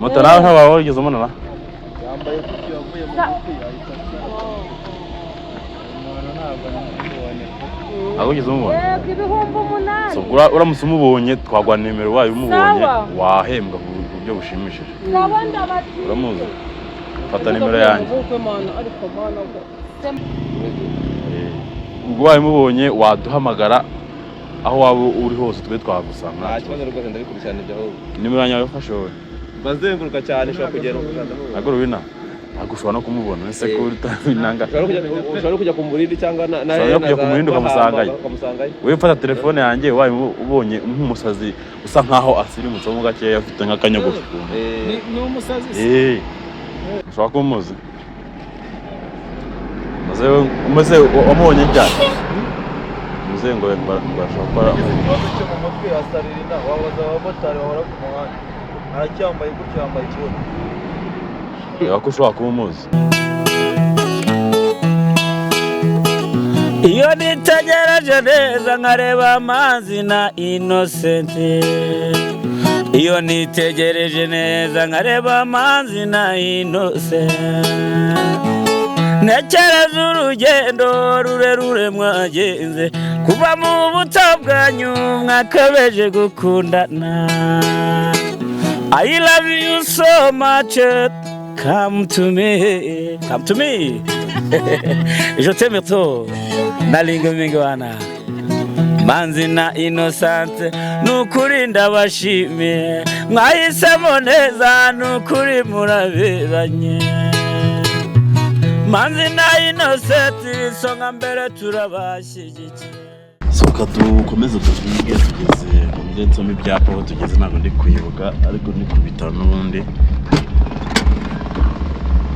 moto nawe ntabaho wigeze umunana yambaye kuki yavuye mu giti ahita umuntu ntabwo namubonye ntabwo wigeze umubona ibihumbi 8 so uramutse umubonye twagwa nimero wayo umubonye wahembwa ku buryo bushimishije uramuzi fata nimero yanjye ubwo wayo umubonye waduhamagara aho waba uri hose twe twagusanga nta kibazo rwose ndabikurikirana ibyo aho nimero yanjye wafashe wowe bazenguruka cyane ushobora kugera ntabwo rubina ntabwo ushobora no kumubona ese ko utabinanga ushobora kujya ku murindi cyangwa ushobora kujya ku murindi ukamusangayo wowe fata telefone yanjye wabaye ubonye nk'umusazi usa nkaho asirimutse mo gakeya afite nk'akanyogosho ni umusazi ushobora kumuzi maze wamubonye cyane muzengo bashobora cyo mu mutwe asarira wabaza abamotari bahora ku muhanda aracyambaye gutyo yambaye ikibuno ko ushobora kuba umuzi iyo nitegereje neza nkareba amazi na Innocent iyo nitegereje neza nkareba amazi na Innocent ntekereza urugendo rurerure mwagenze kuva mu buto bwanyu mwakabeje gukundana I love you so much come to me je t'aime trop nalinga mingwana manzi na Innocent nukuri ndabashimiye mwahisemo neza nukuri muraberanye manzi na Innocent songa mbere turabashyigikiye soka dukomeze tuvige tugeze mu nsoma ibyapa aho tugeze ntabwo ndi kwibuka ariko ni ku bitaro n'ubundi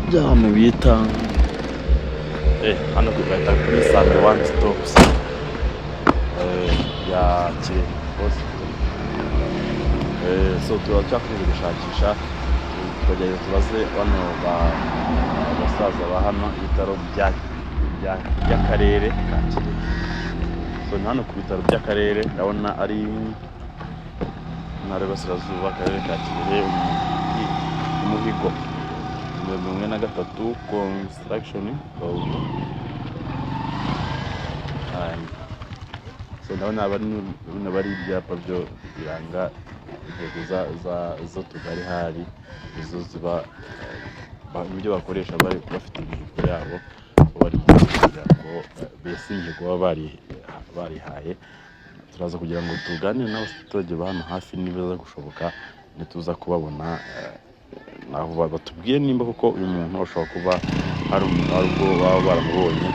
byano bita hano kwita kuri Save One Stop ya Kirehe so turacyakomeje gushakisha tugerageza tubaze bano basaza ba hano ibitaro by'akarere ka Kirehe so hano ku bitaro by'akarere ndabona ari ntara y'Iburasirazuba akarere ka Kirehe umuhigo 13 construction so ndabona bari ibyapa byo biranga intego zo tugari hari izo ziba ibyo bakoresha bari bafite imihigo yabo bari kugira ngo besinge kuba barihaye turaza kugira ngo tuganire n'abaturage ba hano hafi niba gushoboka nituza kubabona naho batubwiye nimba kuko uyu muntu ashobora kuba hari umuntu ariko baba baramubonye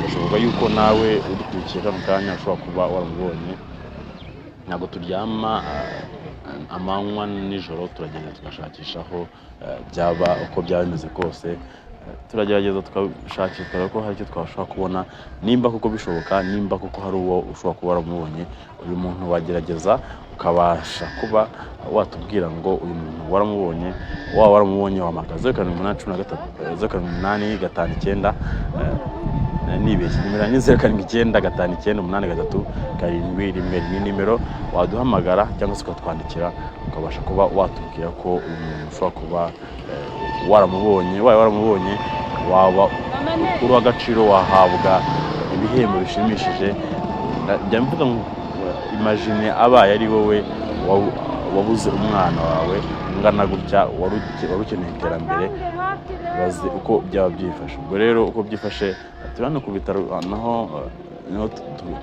bashoboka yuko nawe uri kukiye kano kanya ashobora kuba waramubonye ntabwo turyama amanywa nijoro turagenda tugashakishaho byaba uko byaba bimeze kose turagerageza tukashakira ko hari icyo twashobora kubona nimba kuko bishoboka nimba kuko hari uwo ushobora kuba waramubonye uyu muntu wagerageza ukabasha kuba watubwira ngo uyu muntu waramubonye waramubonye wamakaze 0813 nibeshye nimero ni 07959837 ni nimero waduhamagara cyangwa se ukatwandikira ukabasha kuba watubwira ko uyu muntu ushobora kuba waramubonye waba uri agaciro wahabwa ibihembo bishimishije njya mvuga ngo imagine abaye ari wowe wabuze umwana wawe ungana gutya wari ukeneye iterambere bazi uko byaba byifashe ubwo rero uko byifashe turano ku bitaro naho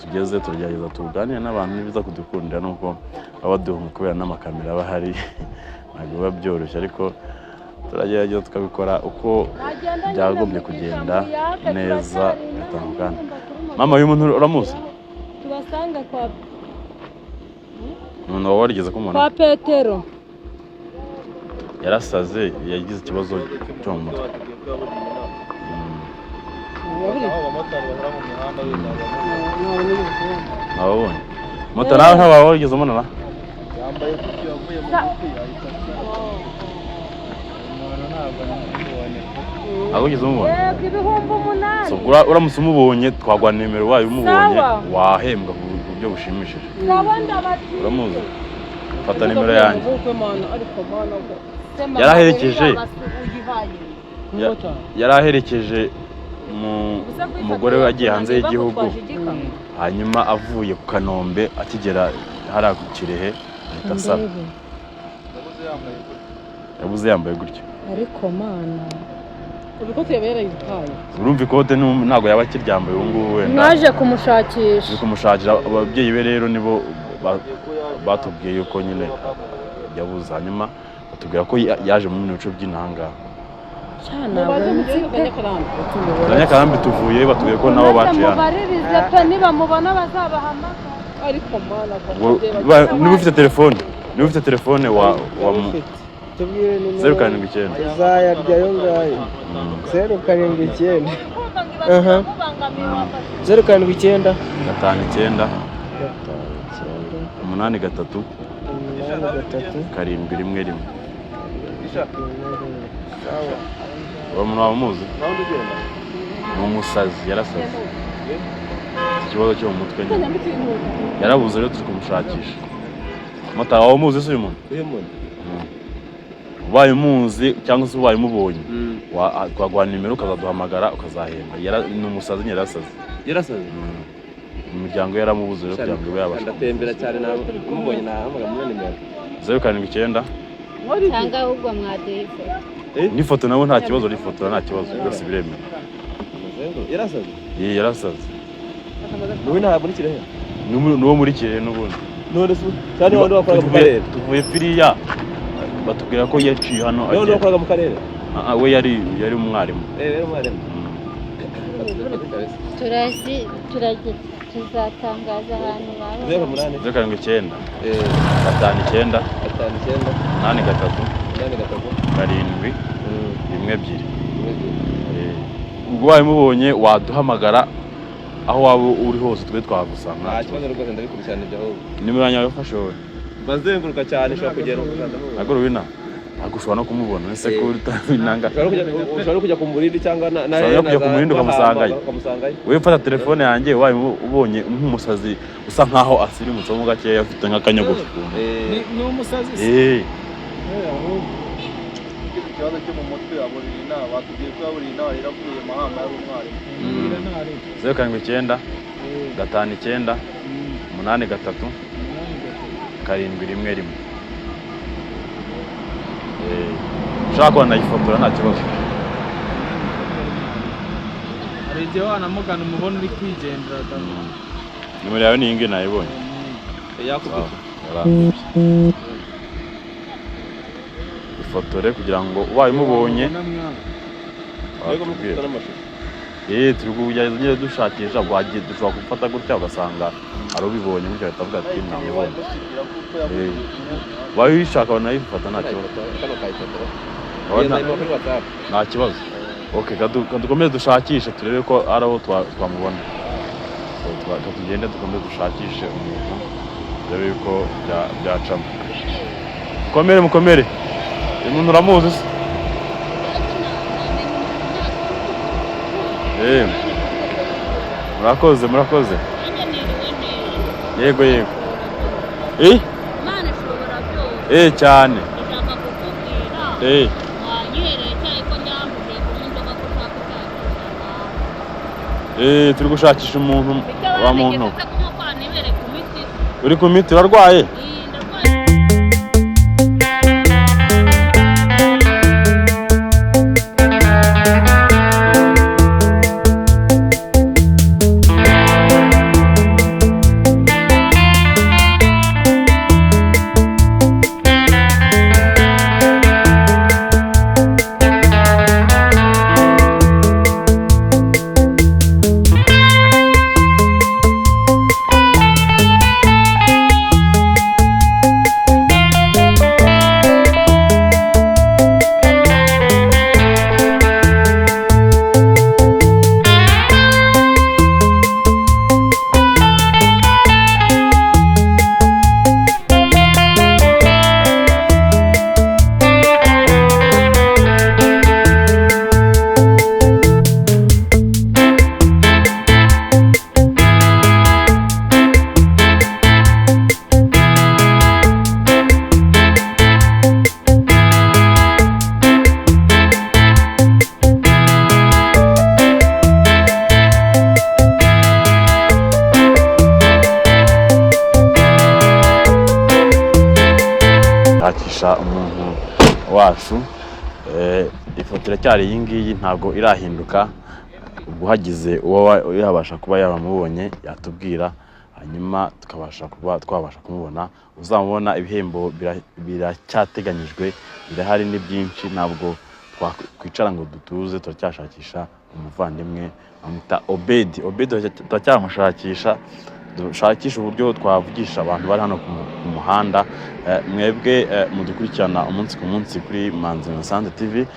tugeze tugerageza tuganira n'abantu nibiza kudukundira nuko abaduhunga kubera n'amakamera bahari ntabwo biba byoroshye ariko turagerageza tukabikora uko byagombye kugenda neza bitandukanye mama uyu muntu uramuzi tubasanga kwa umuntu waba warigeze kumubona kwa Petero yarasaze yagize ikibazo cyo mu mutwe ababonye moto nawe ntabwo warigeze umunana yambaye kuki yavuye mu giti ahita umuntu ntabwo namubonye ntabwo wigeze umubona ibihumbi 8 so uramutse umubonye twagwa nimero wayo umubonye wahembwa ku buryo bushimishije uramuzi fata nimero yanjye yaraherekeje yaraherekeje umugore we agiye hanze y'igihugu, hanyuma avuye ku Kanombe akigera hariya ku Kirehe ahita asaba. Yabuze yambaye gutyo. ariko mana ubikote yarayitaye. Urumva ikote ntago yaba akiryambaye ubu ngubu wenda. Mwaje kumushakisha. Uri kumushakira, ababyeyi be rero nibo batubwiye yuko nyine yabuze, hanyuma batubwira ko yaje mu bice by'intanga. Nyakarambi tuvuye batubwiye ko nabo baciye. Mubaririze pe niba mubona bazabahamagara. Ariko mana niba ufite telefone wa 079 uzayaryayo ngayo 079 079 59 83 711. Umuntu wamuzi ni umusazi, yarasaze, ikibazo cyo mu mutwe nyine yarabuze, rero turi kumushakisha. Mata wawe muzi se uyu muntu? Ubaye umuzi cyangwa se ubaye umubonye twagwana nimero ukazaduhamagara ukazahemba. Ni umusazi nyine yarasaze. Imiryango yaramubuze rero kugira ngo yabashe. Ndatembera cyane nawe umubonye nahamagara muri nimero 079 cyangwa ahubwo mwaduhe ifoto. N'ifoto nabo nta kibazo, n'ifoto nta kibazo, byose biremewe. Yarasaze? Yarasaze. Niwe nta muri Kirehe? Nuwo muri Kirehe n'ubundi. None se cyane wandi wakoraga mu karere? Tuvuye firiya batubwira ko yaciye hano. None wakoraga mu karere? We yari umwarimu. Yari umwarimu. Tuzatangaza ahantu baba. 079 59 83 712. Ubwo wawe mubonye waduhamagara aho waba uri hose, twe twagusanga. Nta kibazo rwose, ndabikurikirana ibyo ahubwo. Nimero yanyu yafashe wowe? Bazenguruka cyane, ushobora kugera ukazana. Agoro wina agushobora no kumubona ese ko utabinanga. Ushobora kujya ku murindi cyangwa na kujya ku murindi ukamusangayo. Wewe fata telefone yanjye, waye ubonye nk'umusazi usa nkaho asirimutse mu gakeya, afite nk'akanyogosho. Ni umusazi. Ikibazo cyo mu mutwe aburira inama, batubwiye ko aburira inama yaravuye Mahama yari umwarimu. 079 59 83 711. Ushaka ko nayifotora nta kibazo. Hari igihe wanamugana umubona uri kwigendera. Nimero yawe ni ingi nayibonye. Ifotore kugira ngo ubaye umubonye. Turi kugerageza nyine dushakisha, wagiye dushobora gufata gutya ugasanga ari ubibonye gutya ahita avuga ati nabibonye. Wawe wishaka wanayifata nta kibazo. Nta kibazo. Okay, dukomeze dushakishe turebe ko ari aho twamubona. Tugende dukomeze dushakishe umuntu turebe ko byacamo. Mukomere. Umuntu uramuzi se? Murakoze. Yego. Imana ishobora byose. Cyane. Ndashaka kukubwira. Wanyihereye cyane ko nyambuje ku modoka ko ushaka kuzakuzana. Turi gushakisha umuntu wa muntu. Uri Uri ku miti urarwaye? wacu. Ifoto iracyari iyi ngiyi ntabwo irahinduka, ubwo hagize uwo yabasha kuba yabamubonye yatubwira, hanyuma tukabasha kuba twabasha kumubona. Uzamubona ibihembo biracyateganyijwe, birahari ni byinshi, ntabwo twakwicara ngo dutuze, turacyashakisha umuvandimwe bamwita Obedi. Turacyamushakisha, dushakisha uburyo twavugisha abantu bari hano ku muhanda. Mwebwe mudukurikirana umunsi ku munsi kuri Manzi Innocent TV,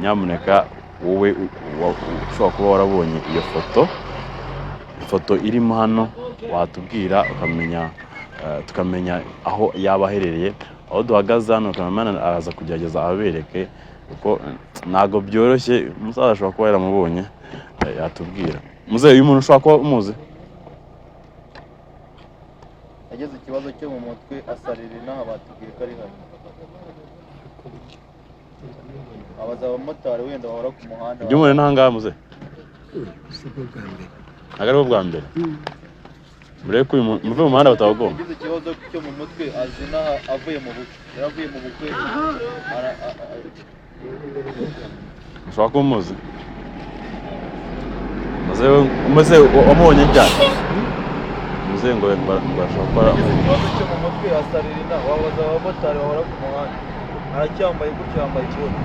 nyamuneka wowe ushobora kuba warabonye iyo foto irimo hano, watubwira tukamenya aho yaba aherereye. Aho duhagaze hano kamana araza kugerageza abereke, kuko ntago byoroshye. Umusaza ashobora kuba yaramubonye, yatubwira. Muzehe, uyu muntu ushobora kuba umuzi? Ageze ikibazo cyo mu mutwe asarira inaha, batubwiye ko ari hano. Abaza abamotari wenda bahora ku muhanda. Ibyo umuntu n'ahangaha muzehe ntabwo ari bo bwa mbere. Murebe ko muve mu muhanda batawugomba. Ageze ikibazo cyo mu mutwe azina avuye mu bukwe. Yaravuye mu bukwe. Ushobora kuba umuzi? Muzehe wamubonye ryari? Muzehe ngo bashobora gukora ikibazo cyo mu mutwe asarira inaha. Wabaza abamotari bahora ku muhanda. Aracyambaye gutya, yambaye ikibazo.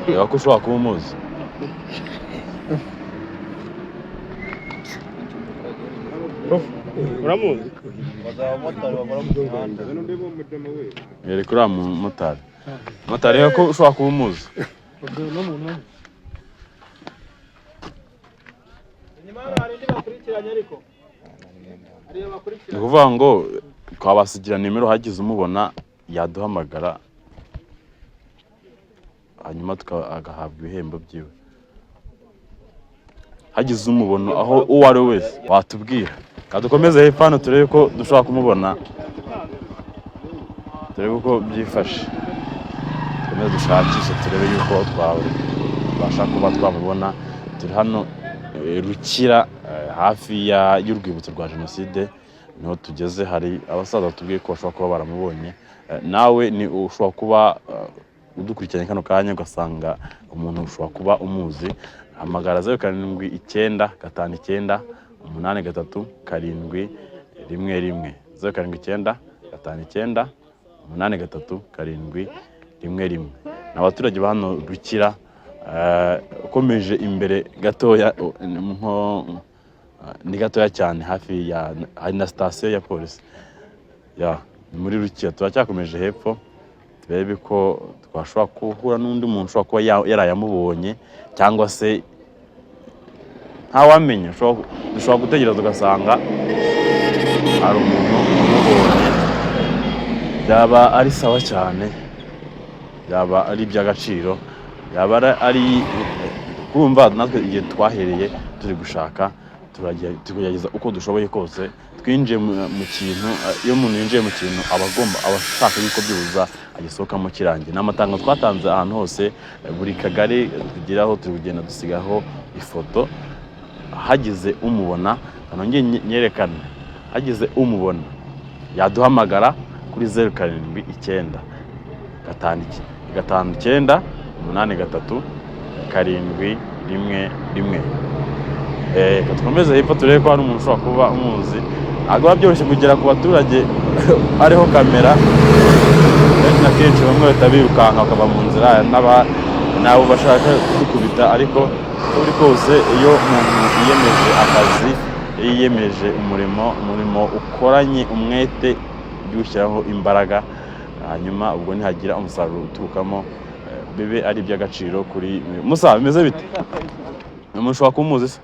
Reba ko ushobora kuba umuzi. Uramuzi? Wabaza abamotari bahora ku muhanda. Yere kuri motari. Motari reba ko ushobora kuba umuzi. Ni ukuvuga ngo twabasigira nimero, hagize umubona yaduhamagara, hanyuma agahabwa ibihembo byiwe. Hagize umubona aho uwo ari we wese watubwira. Dukomeze hepfo hano turebe ko dushobora kumubona, turebe uko byifashe. Dukomeze dushakishe turebe yuko twabasha kuba twamubona. Turi hano Rukira, hafi y'urwibutso rwa Jenoside niho tugeze. Hari abasaza batubwiye ko bashobora kuba baramubonye. Nawe ni ushobora kuba udukurikiranye kano kanya ugasanga umuntu ushobora kuba umuzi. Hamagara 0795598311 0795598311. N'abaturage ba hano Rukira, ukomeje imbere gatoya ni gatoya cyane, hafi hari na station ya polisi muri Rukira. Turacyakomeje hepfo turebe ko twashobora kuhura n'undi muntu ushobora kuba yarayamubonye, cyangwa se ntawamenya. Dushobora gutegereza ugasanga hari umuntu umubonye. Byaba ari sawa cyane, byaba ari iby'agaciro, byaba ari kumva natwe igihe twahereye turi gushaka, tugerageza uko dushoboye kose. Twinjiye mu kintu, iyo umuntu yinjiye mu kintu aba ashaka yuko byuza agisohokamo kirangiye. N'amatangazo twatanze ahantu hose, buri kagari tugeraho turi kugenda dusigaho ifoto. Hagize umubona, nongeye nyerekane, hagize umubona yaduhamagara kuri 07598311. Dukomeze hepfo turebe ko hari umuntu ushobora kuba umuzi. Ntabwo biba byoroshye kugera ku baturage hariho kamera, kenshi na kenshi bamwe bahita birukanka bakava mu nzira, nabo bashaka kudukubita. Ariko uko biri kose, iyo umuntu yiyemeje akazi, yiyemeje umurimo ukoranye umwete, byushyiraho imbaraga, hanyuma ubwo nihagira umusaruro uturukamo, bibe ari iby'agaciro kuri Musa. Bimeze bite? Umuntu ushobora kuba umuzi se?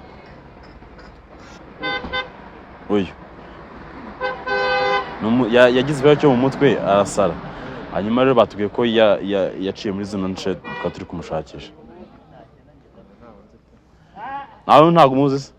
Uyu yagize ikibazo cyo mu mutwe arasara, hanyuma rero batubwiye ko yaciye muri zino nce, tukaba turi kumushakisha. Nawe ntabwo umuzi se?